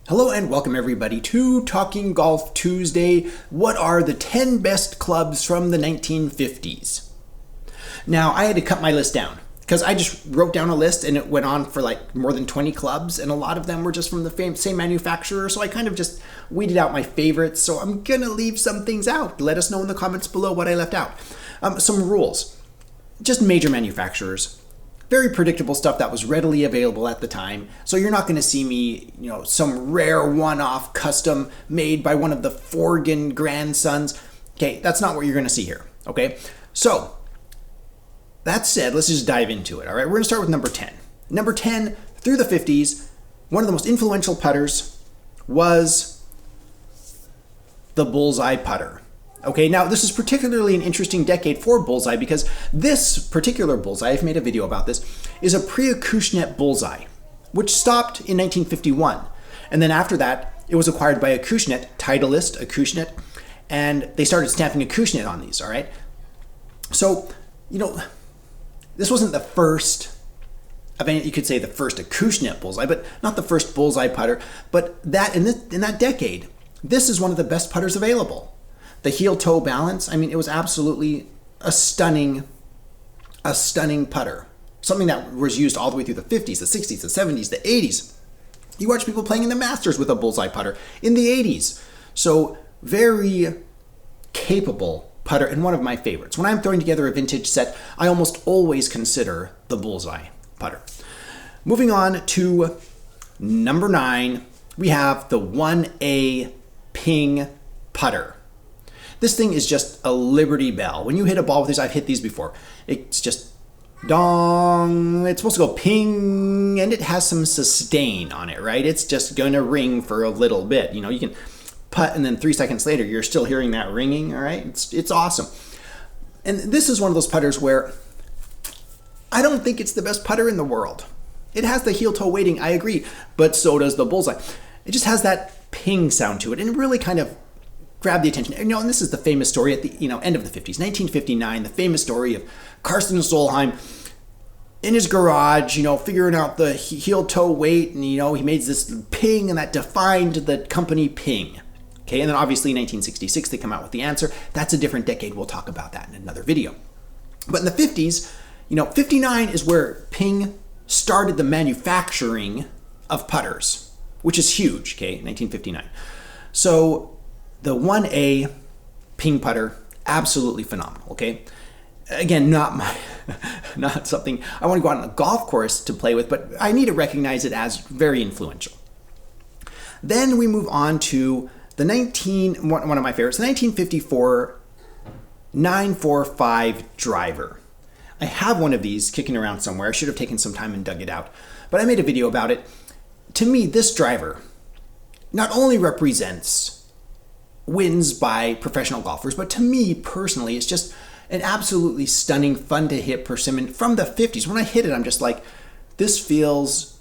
Hello and welcome everybody to Talking Golf Tuesday. What are the 10 best clubs from the 1950s? Now, I had to cut my list down because I just wrote down a list and it went on for like more than 20 clubs, and a lot of them were just from the same manufacturer, so I kind of just weeded out my favorites. So I'm gonna leave some things out. Let us know in the comments below what I left out. Some rules. Just major manufacturers. Very predictable stuff that was readily available at the time. So you're not going to see me, some rare one-off custom made by one of the Hogan grandsons. Okay, that's not what you're going to see here. Okay, so that said, let's just dive into it. All right, we're going to start with number 10. Number 10, through the 50s, one of the most influential putters was the bullseye putter. Okay, now this is particularly an interesting decade for bullseye because this particular bullseye, I've made a video about this, is a pre-Acushnet bullseye, which stopped in 1951. And then after that, it was acquired by Acushnet, Titleist, Acushnet, and they started stamping Acushnet on these, all right? So, this wasn't the first, you could say the first Acushnet bullseye, but not the first bullseye putter, but that in that decade, this is one of the best putters available. The heel-toe balance, it was absolutely a stunning putter. Something that was used all the way through the 50s, the 60s, the 70s, the 80s. You watch people playing in the Masters with a bullseye putter in the 80s. So very capable putter and one of my favorites. When I'm throwing together a vintage set, I almost always consider the bullseye putter. Moving on to number 9, we have the 1A Ping putter. This thing is just a Liberty Bell. When you hit a ball with this, I've hit these before. It's just dong. It's supposed to go ping, and it has some sustain on it, right? It's just going to ring for a little bit. You can putt, and then 3 seconds later, you're still hearing that ringing, all right? It's awesome. And this is one of those putters where I don't think it's the best putter in the world. It has the heel-toe weighting, I agree, but so does the bullseye. It just has that ping sound to it, and it really kind of grab the attention. And this is the famous story at the end of the 50s, 1959, the famous story of Karsten Solheim in his garage, figuring out the heel-toe weight, and he made this ping, and that defined the company Ping. Okay, and then obviously in 1966 they come out with the answer. That's a different decade. We'll talk about that in another video. But in the 50s, 59 is where Ping started the manufacturing of putters, which is huge. Okay, 1959. So the 1A Ping putter, absolutely phenomenal, okay? Again, not something I want to go out on a golf course to play with, but I need to recognize it as very influential. Then we move on to one of my favorites, the 1954 945 driver. I have one of these kicking around somewhere. I should have taken some time and dug it out, but I made a video about it. To me, this driver not only represents wins by professional golfers, but to me personally, it's just an absolutely stunning, fun to hit persimmon from the 50s. When I hit it, I'm just like, this feels,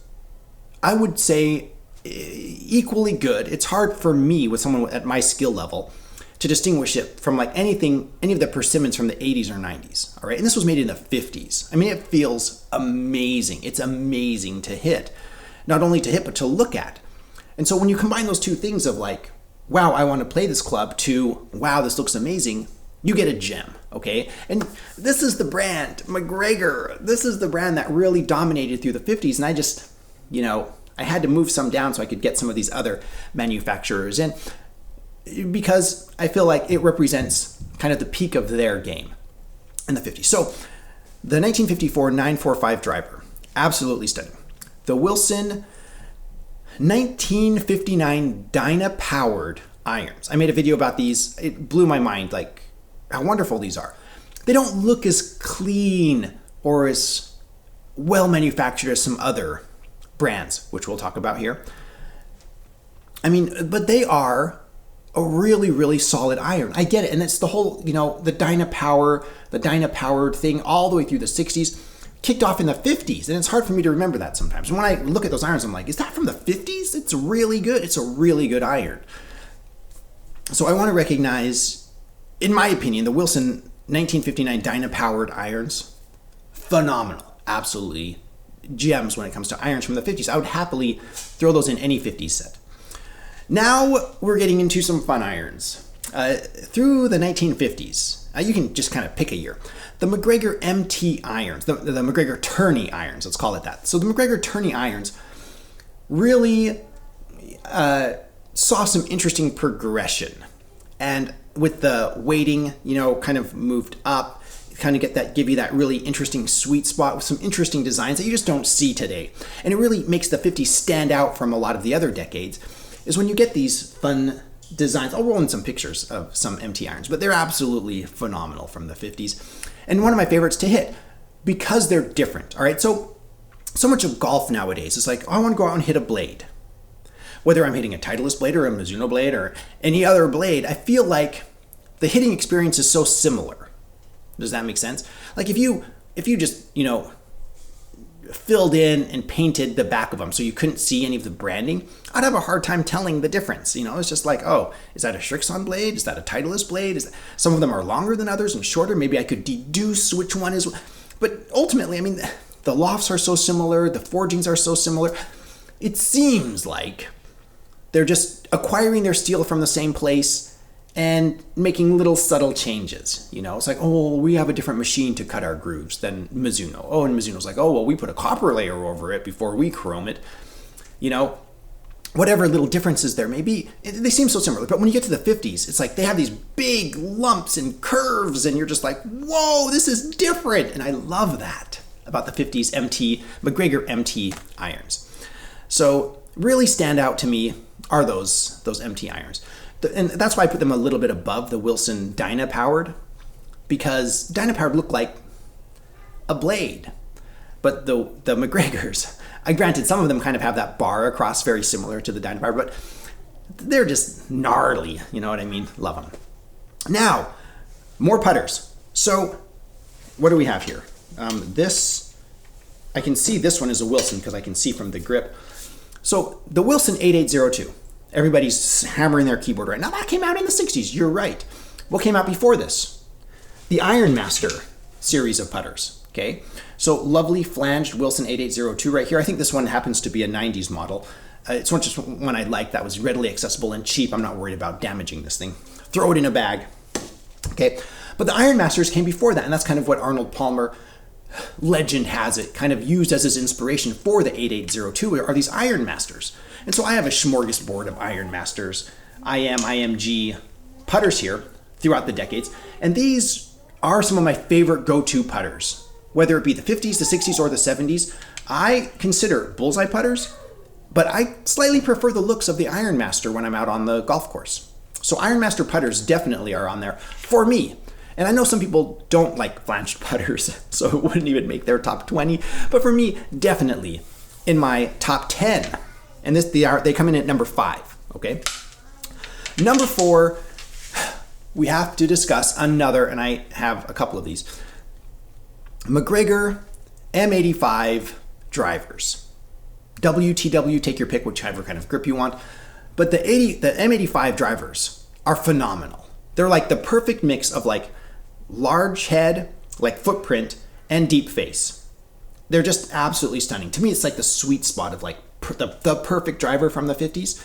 I would say, equally good. It's hard for me with someone at my skill level to distinguish it from like any of the persimmons from the 80s or 90s. All right, and this was made in the 50s. It feels amazing. It's amazing to hit, not only to hit but to look at. And so when you combine those two things of like, wow, I want to play this club, to wow, this looks amazing, you get a gem, okay? And this is the brand, MacGregor. This is the brand that really dominated through the 50s, and I just, I had to move some down so I could get some of these other manufacturers in because I feel like it represents kind of the peak of their game in the 50s. So the 1954 945 driver, absolutely stunning. The Wilson 1959 Dyna-powered irons. I made a video about these. It blew my mind, like how wonderful these are. They don't look as clean or as well manufactured as some other brands, which we'll talk about here. But they are a really, really solid iron. I get it. And it's the whole, the Dyna-powered thing all the way through the 60s. Kicked off in the 50s, and it's hard for me to remember that sometimes. When I look at those irons, I'm like, is that from the 50s? It's really good. It's a really good iron. So I want to recognize, in my opinion, the Wilson 1959 Dyna-powered irons, phenomenal. Absolutely gems when it comes to irons from the 50s. I would happily throw those in any 50s set. Now we're getting into some fun irons. Through the 1950s, you can just kind of pick a year. The MacGregor MT irons, the MacGregor tourney irons, let's call it that. So the MacGregor tourney irons really saw some interesting progression. And with the weighting, kind of moved up, kind of give you that really interesting sweet spot with some interesting designs that you just don't see today. And it really makes the 50s stand out from a lot of the other decades, is when you get these fun designs. I'll roll in some pictures of some MT irons, but they're absolutely phenomenal from the 50s. And one of my favorites to hit because they're different. All right, so much of golf nowadays is like, I want to go out and hit a blade. Whether I'm hitting a Titleist blade or a Mizuno blade or any other blade, I feel like the hitting experience is so similar. Does that make sense? Like if you just, filled in and painted the back of them so you couldn't see any of the branding, I'd have a hard time telling the difference. It's just like, oh, is that a Srixon blade? Is that a Titleist blade? Some of them are longer than others and shorter. Maybe I could deduce which one is. But ultimately, the lofts are so similar. The forgings are so similar. It seems like they're just acquiring their steel from the same place and making little subtle changes. It's like, oh, we have a different machine to cut our grooves than Mizuno. Oh, and Mizuno's like, oh, well, we put a copper layer over it before we chrome it. Whatever little differences there may be, they seem so similar. But when you get to the 50s, it's like they have these big lumps and curves, and you're just like, whoa, this is different. And I love that about the 50s MacGregor MT irons. So really stand out to me are those MT irons. And that's why I put them a little bit above the Wilson Dyna-powered, because Dyna-powered look like a blade. But the MacGregors, granted, some of them kind of have that bar across very similar to the Dyna-powered, but they're just gnarly, you know what I mean? Love them. Now, more putters. So what do we have here? I can see this one is a Wilson because I can see from the grip. So the Wilson 8802. Everybody's hammering their keyboard right now. That came out in the 60s. You're right. What came out before this? The Iron Master series of putters. Okay. So lovely flanged Wilson 8802 right here. I think this one happens to be a 90s model. It's just one I like that was readily accessible and cheap. I'm not worried about damaging this thing. Throw it in a bag. Okay. But the Iron Masters came before that, and that's kind of what Arnold Palmer, legend has it, kind of used as his inspiration for the 8802 are these Iron Masters. And so I have a smorgasbord of Iron Masters, IMG putters here throughout the decades. And these are some of my favorite go-to putters. Whether it be the 50s, the 60s, or the 70s, I consider bullseye putters, but I slightly prefer the looks of the Iron Master when I'm out on the golf course. So Iron Master putters definitely are on there for me. And I know some people don't like flanged putters, so it wouldn't even make their top 20. But for me, definitely in my top 10. And they come in at number 5, okay? Number 4, we have to discuss another, and I have a couple of these. MacGregor M85 drivers. WTW, take your pick, whichever kind of grip you want. But the M85 drivers are phenomenal. They're like the perfect mix of like large head, like footprint, and deep face. They're just absolutely stunning. To me, it's like the sweet spot of like the perfect driver from the 50s.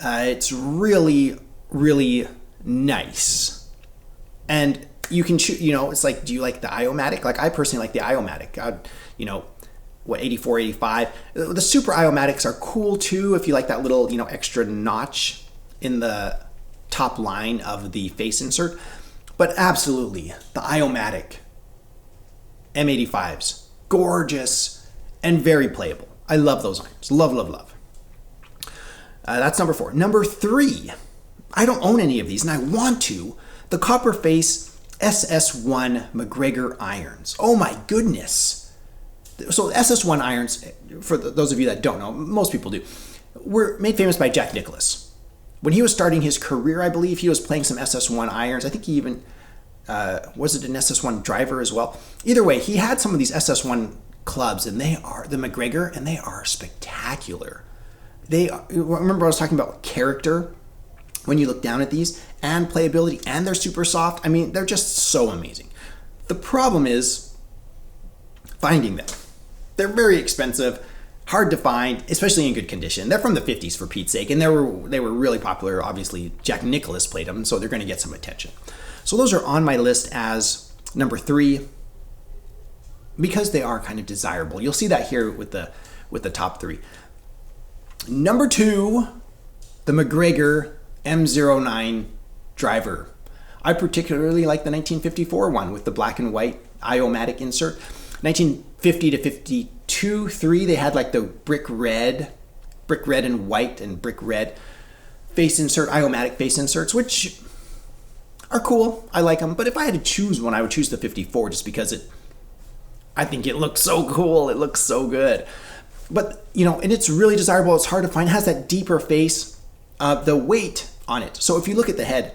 It's really, really nice. And you can choose, it's like, do you like the Iomatic? Like I personally like the Iomatic. 84, 85. The Super Iomatics are cool too if you like that little, extra notch in the top line of the face insert. But absolutely, the Iomatic M85s, gorgeous and very playable. I love those irons. Love, love, love. That's number 4. Number 3, I don't own any of these, and I want to. The Copperface SS1 MacGregor irons. Oh my goodness. So SS1 irons, for those of you that don't know, most people do, were made famous by Jack Nicklaus. When he was starting his career, I believe he was playing some SS1 irons. I think he even, was it an SS1 driver as well? Either way, he had some of these SS1 clubs, and they are the MacGregor, and they are spectacular. Remember I was talking about character when you look down at these, and playability, and they're super soft. I mean, they're just so amazing. The problem is finding them. They're very expensive. hard to find, especially in good condition. They're from the 50s for Pete's sake, and they were really popular. Obviously, Jack Nicklaus played them, so they're going to get some attention. So those are on my list as number 3 because they are kind of desirable. You'll see that here with the top 3. Number 2, the MacGregor M09 driver. I particularly like the 1954 one with the black and white iomatic insert. 1950 to 52, 3, they had like the brick red and white and brick red face insert, iomatic face inserts, which are cool. I like them. But if I had to choose one, I would choose the 54 just because I think it looks so cool. It looks so good. But, and it's really desirable. It's hard to find. It has that deeper face, the weight on it. So if you look at the head,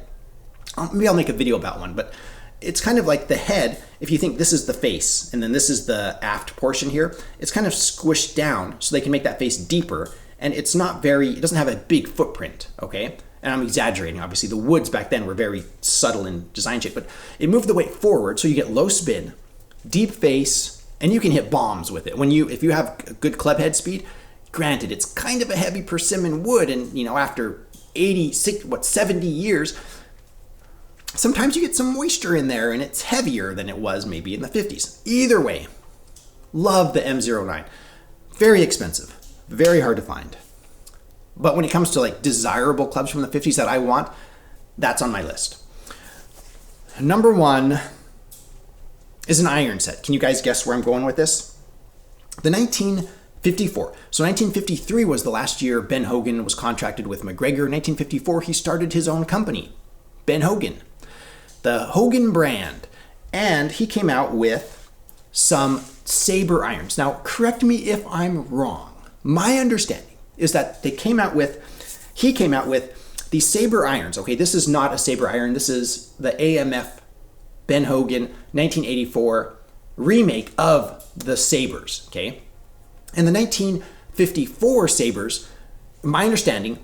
maybe I'll make a video about one, but it's kind of like the head. If you think this is the face and then this is the aft portion here, it's kind of squished down so they can make that face deeper. And it doesn't have a big footprint, okay? And I'm exaggerating, obviously. The woods back then were very subtle in design shape, but it moved the weight forward so you get low spin, deep face, and you can hit bombs with it. If you have a good club head speed, granted, it's kind of a heavy persimmon wood, and after 70 years, sometimes you get some moisture in there and it's heavier than it was maybe in the 50s. Either way, love the M09. Very expensive, very hard to find. But when it comes to like desirable clubs from the 50s that I want, that's on my list. Number 1 is an iron set. Can you guys guess where I'm going with this? The 1954. So 1953 was the last year Ben Hogan was contracted with MacGregor. 1954, he started his own company, Ben Hogan, the Hogan brand. And he came out with some saber irons. Now, correct me if I'm wrong. My understanding is that he came out with these saber irons. Okay, this is not a saber iron. This is the AMF Ben Hogan 1984 remake of the sabers. Okay, and the 1954 sabers, my understanding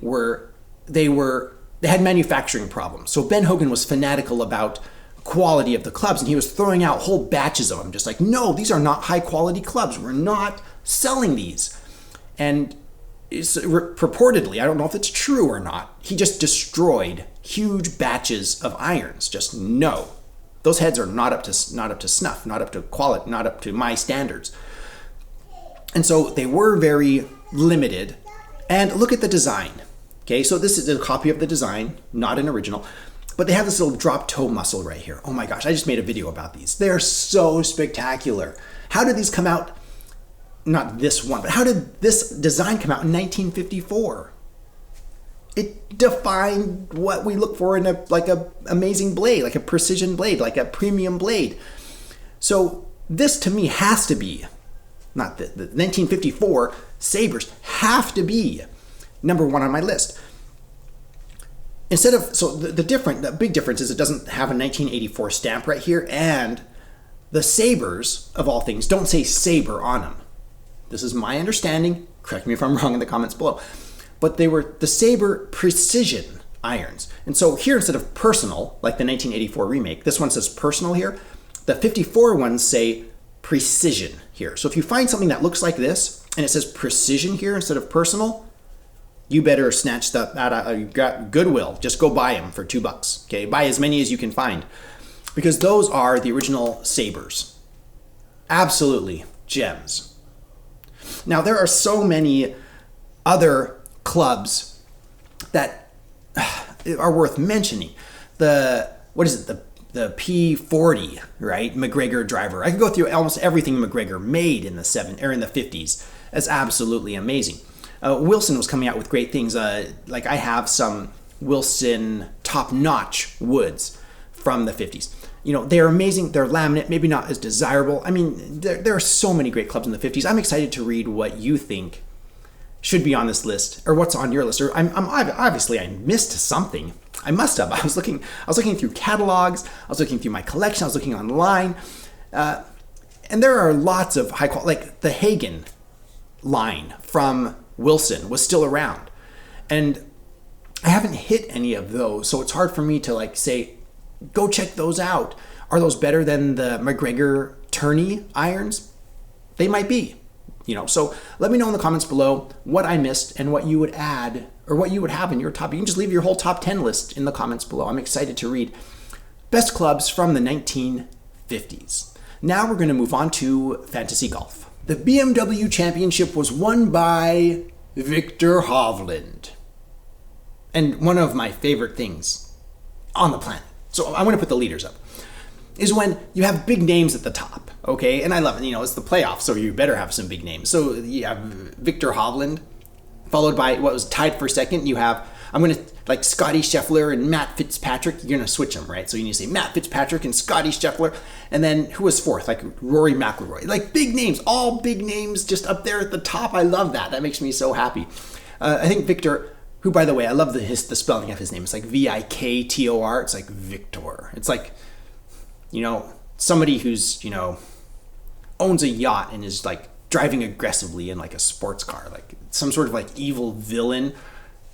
they had manufacturing problems. So Ben Hogan was fanatical about quality of the clubs, and he was throwing out whole batches of them, just like, no, these are not high quality clubs. We're not selling these. And purportedly, I don't know if it's true or not, he just destroyed huge batches of irons. Just no. Those heads are not up to snuff, not up to quality, not up to my standards. And so they were very limited. And look at the design. Okay, so this is a copy of the design, not an original, but they have this little drop toe muscle right here. Oh my gosh, I just made a video about these. They're so spectacular. How did these come out? Not this one, but how did this design come out in 1954? It defined what we look for in a amazing blade, like a precision blade, like a premium blade. So this to me has to be, not the 1954 sabers have to be number 1 on my list. The big difference is it doesn't have a 1984 stamp right here, and the sabers, of all things, don't say saber on them. This is my understanding. Correct me if I'm wrong in the comments below. But they were the saber precision irons. And so here, instead of personal, like the 1984 remake, this one says personal here. The 54 ones say precision here. So if you find something that looks like this and it says precision here instead of personal, you better snatch that out of Goodwill. Just go buy them for $2. Okay, buy as many as you can find, because those are the original sabers. Absolutely gems. Now there are so many other clubs that are worth mentioning. The P40, right? MacGregor driver. I could go through almost everything MacGregor made in the 50s. That's absolutely amazing. Wilson was coming out with great things. Like I have some Wilson top-notch woods from the 50s. They're amazing. They're laminate, maybe not as desirable. I mean, there are so many great clubs in the 50s. I'm excited to read what you think should be on this list, or what's on your list. Or obviously I missed something. I must have. I was looking through catalogs. I was looking through my collection. I was looking online, and there are lots of high quality. Like the Hagen line from Wilson was still around, and I haven't hit any of those. So it's hard for me to say, go check those out. Are those better than the MacGregor tourney irons? They might be. So let me know in the comments below what I missed and what you would add or what you would have in your top. You can just leave your whole top 10 list in the comments below. I'm excited to read best clubs from the 1950s. Now we're going to move on to fantasy golf. The BMW Championship was won by Viktor Hovland. And one of my favorite things on the planet, so I'm going to put the leaders up, is when you have big names at the top, okay? And I love it, it's the playoffs, so you better have some big names. So you have Viktor Hovland, followed by what was tied for second. You have, I'm going to, like Scotty Scheffler and Matt Fitzpatrick. You're going to switch them, right? So you need to say Matt Fitzpatrick and Scotty Scheffler. And then who was fourth? Like Rory McIlroy. Like big names, all big names just up there at the top. I love that. That makes me so happy. I think Victor, who, by the way, I love the spelling of his name. It's like Viktor. It's like Victor. It's like, somebody who's, owns a yacht and is like driving aggressively in like a sports car, like some sort of like evil villain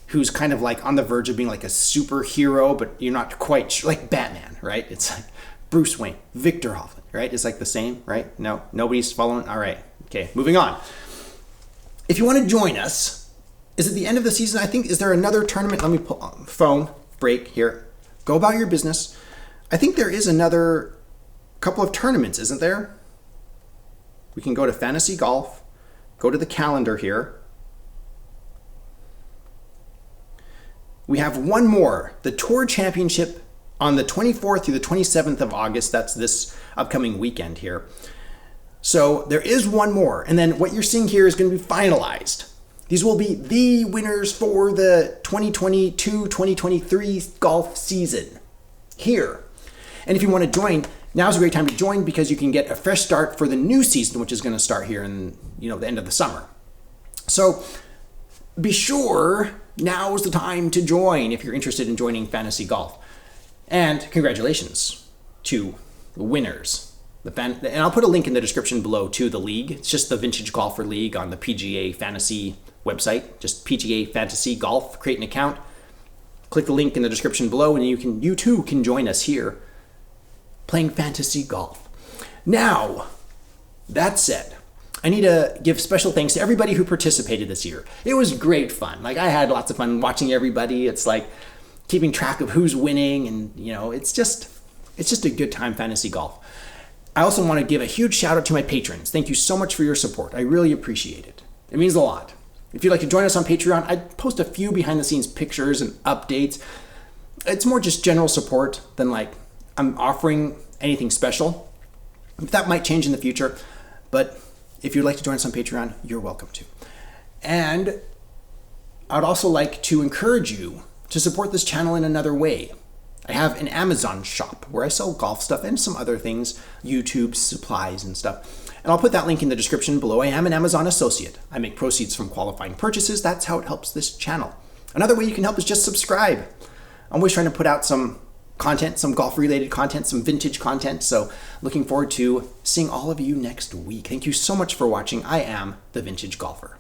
who's kind of like on the verge of being like a superhero, but you're not quite sure, like Batman, right? It's like Bruce Wayne, Viktor Hovland, right? It's like the same, right? No, nobody's following. All right. Okay. Moving on. If you want to join us, is it the end of the season? I think, is there another tournament? Let me pull phone break here. Go about your business. I think there is another couple of tournaments, isn't there? We can go to Fantasy Golf, go to the calendar here. We have one more, the Tour Championship on the 24th through the 27th of August. That's this upcoming weekend here. So there is one more. And then what you're seeing here is going to be finalized. These will be the winners for the 2022-2023 golf season here. And if you want to join, now's a great time to join because you can get a fresh start for the new season, which is going to start here in the end of the summer. So be sure now's the time to join if you're interested in joining Fantasy Golf. And congratulations to the winners. And I'll put a link in the description below to the league. It's just the Vintage Golfer League on the PGA Fantasy website. Just PGA Fantasy Golf. Create an account. Click the link in the description below, and you too can join us here playing fantasy golf. Now, that said, I need to give special thanks to everybody who participated this year. It was great fun. Like, I had lots of fun watching everybody. It's like keeping track of who's winning, and it's just a good time fantasy golf. I also want to give a huge shout out to my patrons. Thank you so much for your support. I really appreciate it. It means a lot. If you'd like to join us on Patreon, I post a few behind the scenes pictures and updates. It's more just general support than like I'm offering anything special. That might change in the future, but if you'd like to join us on Patreon, you're welcome to. And I'd also like to encourage you to support this channel in another way. I have an Amazon shop where I sell golf stuff and some other things, YouTube supplies and stuff. And I'll put that link in the description below. I am an Amazon associate. I make proceeds from qualifying purchases. That's how it helps this channel. Another way you can help is just subscribe. I'm always trying to put out some content, some golf-related content, some vintage content. So looking forward to seeing all of you next week. Thank you so much for watching. I am the Vintage Golfer.